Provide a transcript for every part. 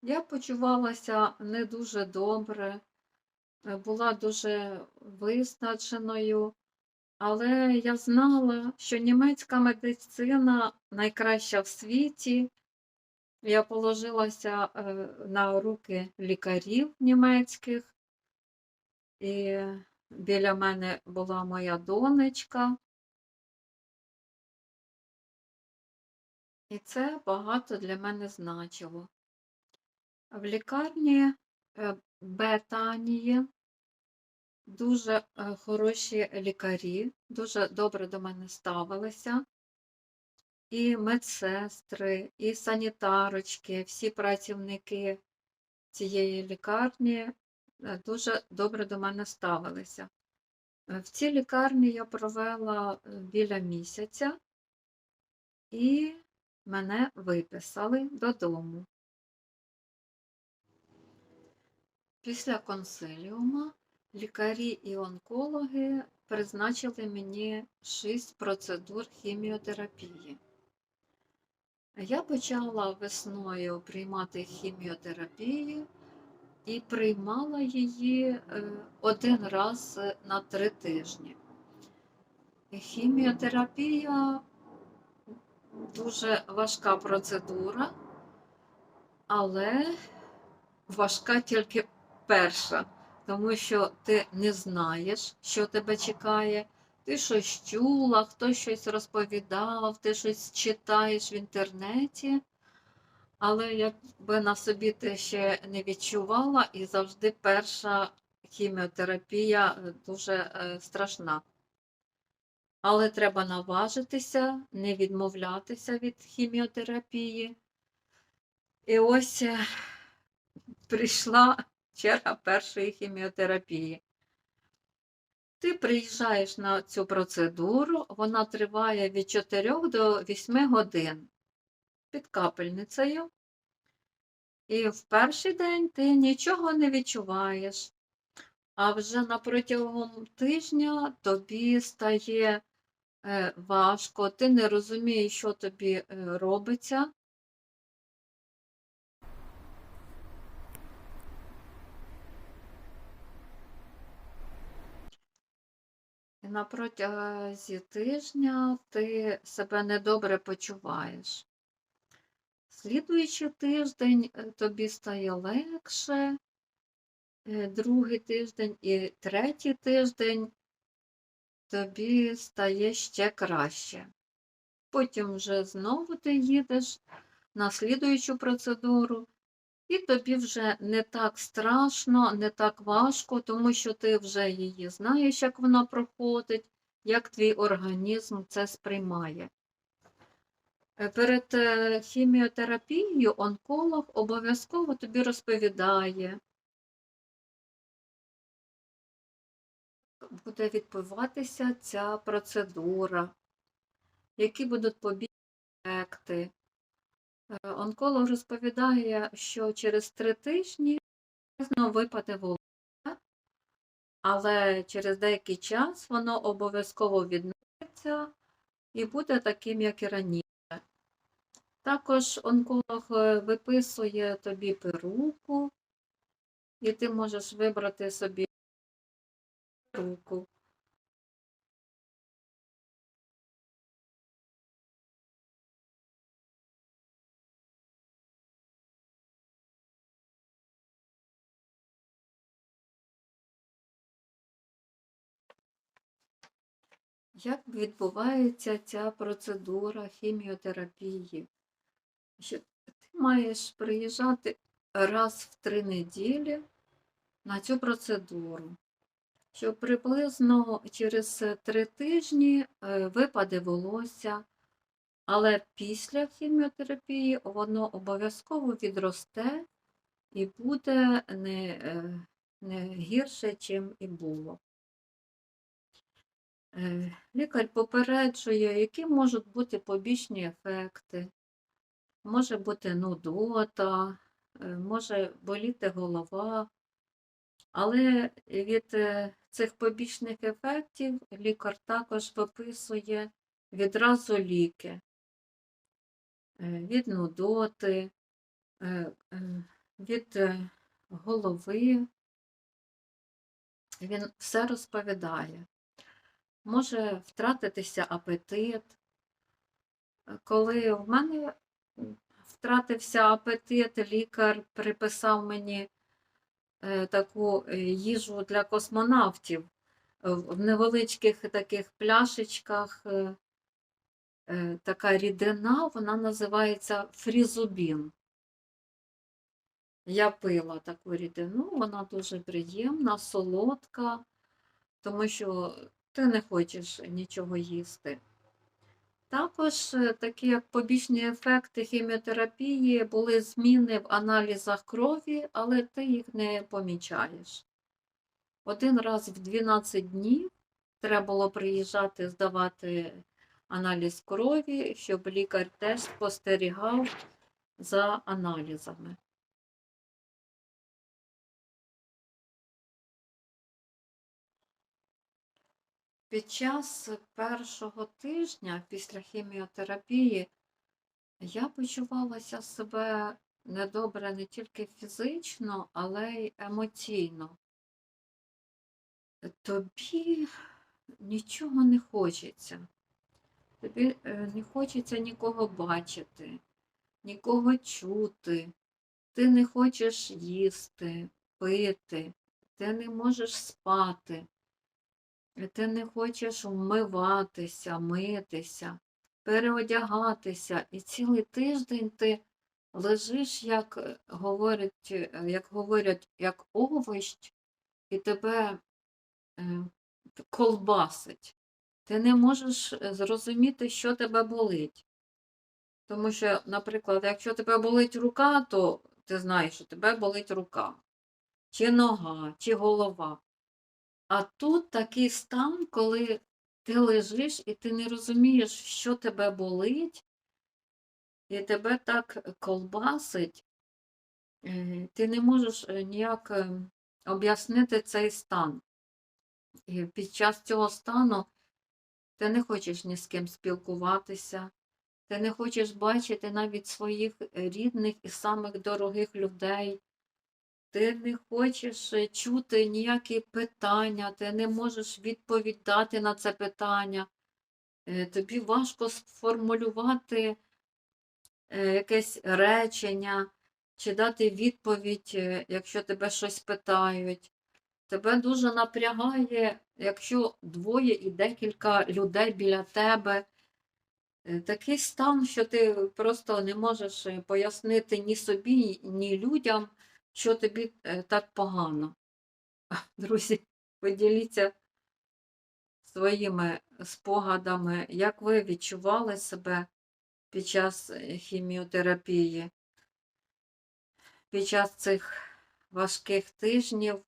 Я почувалася не дуже добре, була дуже виснаженою, але я знала, що німецька медицина найкраща в світі. Я положилася на руки лікарів німецьких, і біля мене була моя донечка, і це багато для мене значило. В лікарні Бетанії дуже хороші лікарі, дуже добре до мене ставилися. І медсестри, і санітарочки, всі працівники цієї лікарні дуже добре до мене ставилися. В цій лікарні я провела біля місяця і мене виписали додому. Після консиліуму лікарі і онкологи призначили мені 6 процедур хіміотерапії. Я почала весною приймати хіміотерапію і приймала її 1 раз на 3 тижні. Хіміотерапія дуже важка процедура, але важка тільки перша, тому що ти не знаєш, що тебе чекає. Ти щось чула, хтось щось розповідав, ти щось читаєш в інтернеті, але якби на собі ти ще не відчувала, і завжди перша хіміотерапія дуже страшна. Але треба наважитися, не відмовлятися від хіміотерапії. І ось прийшла черга першої хіміотерапії. Ти приїжджаєш на цю процедуру, вона триває від 4 до 8 годин під капельницею. І в перший день ти нічого не відчуваєш, а вже на протягом тижня тобі стає важко, ти не розумієш, що тобі робиться. І на протязі тижня ти себе недобре почуваєш. Слідуючий тиждень тобі стає легше, другий тиждень і третій тиждень тобі стає ще краще. Потім вже знову ти їдеш на слідуючу процедуру, і тобі вже не так страшно, не так важко, тому що ти вже її знаєш, як вона проходить, як твій організм це сприймає. Перед хіміотерапією онколог обов'язково тобі розповідає, як буде відбуватися ця процедура, які будуть побічні ефекти. Онколог розповідає, що через 3 тижні знову випаде волосся, але через деякий час воно обов'язково відновиться і буде таким, як і раніше. Також онколог виписує тобі перуку, і ти можеш вибрати собі перуку. Як відбувається ця процедура хіміотерапії? Що ти маєш приїжджати раз в 3 неділі на цю процедуру, що приблизно через 3 тижні випаде волосся, але після хіміотерапії воно обов'язково відросте і буде не гірше, чим і було. Лікар попереджує, які можуть бути побічні ефекти. Може бути нудота, може боліти голова, але від цих побічних ефектів лікар також виписує відразу ліки від нудоти, від голови, він все розповідає. Може втратитися апетит. Коли в мене втратився апетит, лікар приписав мені таку їжу для космонавтів в невеличких таких пляшечках. Така рідина, вона називається фрізубін. Я пила таку рідину, вона дуже приємна, солодка, тому що ти не хочеш нічого їсти. Також такі як побічні ефекти хіміотерапії були зміни в аналізах крові, але ти їх не помічаєш. Один раз в 12 днів треба було приїжджати здавати аналіз крові, щоб лікар теж спостерігав за аналізами. Під час першого тижня після хіміотерапії я почувалася себе недобре не тільки фізично, але й емоційно. Тобі нічого не хочеться. Тобі не хочеться нікого бачити, нікого чути. Ти не хочеш їсти, пити, ти не можеш спати, ти не хочеш вмиватися, митися, переодягатися. І цілий тиждень ти лежиш, як говорять, як овощ, і тебе колбасить. Ти не можеш зрозуміти, що тебе болить. Тому що, наприклад, якщо тебе болить рука, то ти знаєш, що тебе болить рука, чи нога, чи голова. А тут такий стан, коли ти лежиш і ти не розумієш, що тебе болить, і тебе так колбасить, ти не можеш ніяк об'яснити цей стан. І під час цього стану ти не хочеш ні з ким спілкуватися, ти не хочеш бачити навіть своїх рідних і самих дорогих людей. Ти не хочеш чути ніякі питання, ти не можеш відповідати на це питання. Тобі важко сформулювати якесь речення, чи дати відповідь, якщо тебе щось питають. Тебе дуже напрягає, якщо двоє і декілька людей біля тебе. Такий стан, що ти просто не можеш пояснити ні собі, ні людям, що тобі так погано. Друзі, поділіться своїми спогадами, як ви відчували себе під час хіміотерапії, під час цих важких тижнів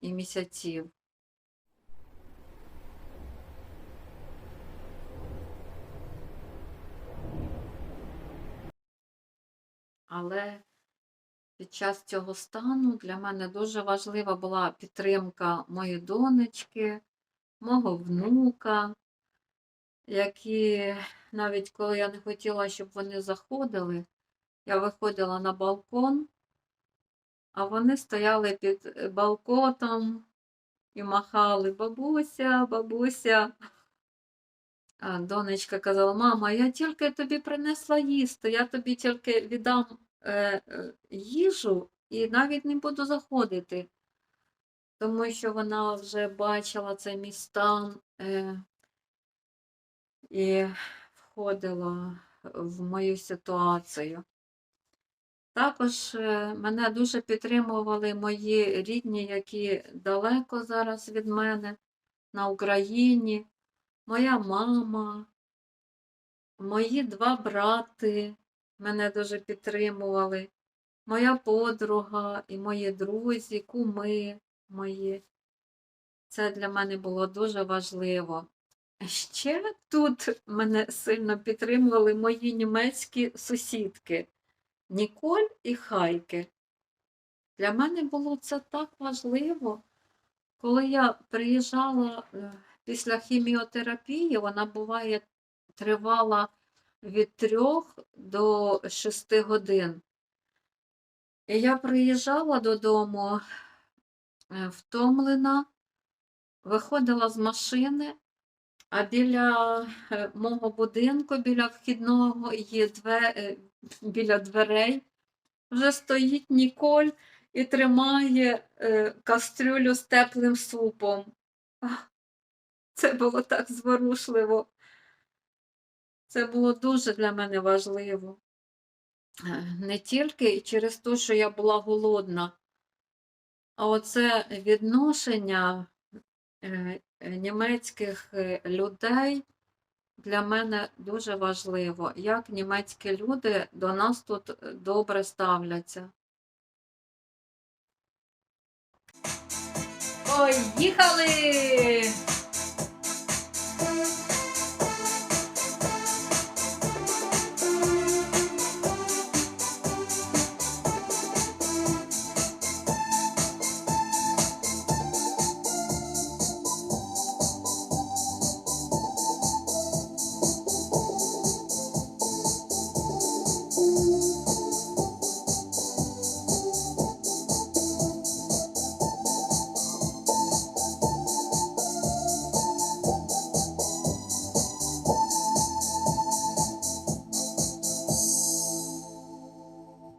і місяців. Але під час цього стану для мене дуже важлива була підтримка моєї донечки, мого внука, які навіть коли я не хотіла, щоб вони заходили, я виходила на балкон, а вони стояли під балконом і махали: бабуся, бабуся. А донечка казала: мама, я тільки тобі принесла їсти, я тобі тільки віддам їжу і навіть не буду заходити, тому що вона вже бачила цей мій стан і входила в мою ситуацію. Також мене дуже підтримували мої рідні, які далеко зараз від мене, на Україні, моя мама, мої два брати мене дуже підтримували, моя подруга і мої друзі, куми мої. Це для мене було дуже важливо. Ще тут мене сильно підтримували мої німецькі сусідки Ніколь і Хайке. Для мене було це так важливо. Коли я приїжджала після хіміотерапії, вона буває тривала від 3 до 6 годин. І я приїжджала додому втомлена, виходила з машини, а біля мого будинку, біля вхідного біля дверей вже стоїть Ніколь і тримає кастрюлю з теплим супом. Ах, це було так зворушливо. Це було дуже для мене важливо. Не тільки через те, що я була голодна, а оце відношення німецьких людей для мене дуже важливо. Як німецькі люди до нас тут добре ставляться. Ой, їхали!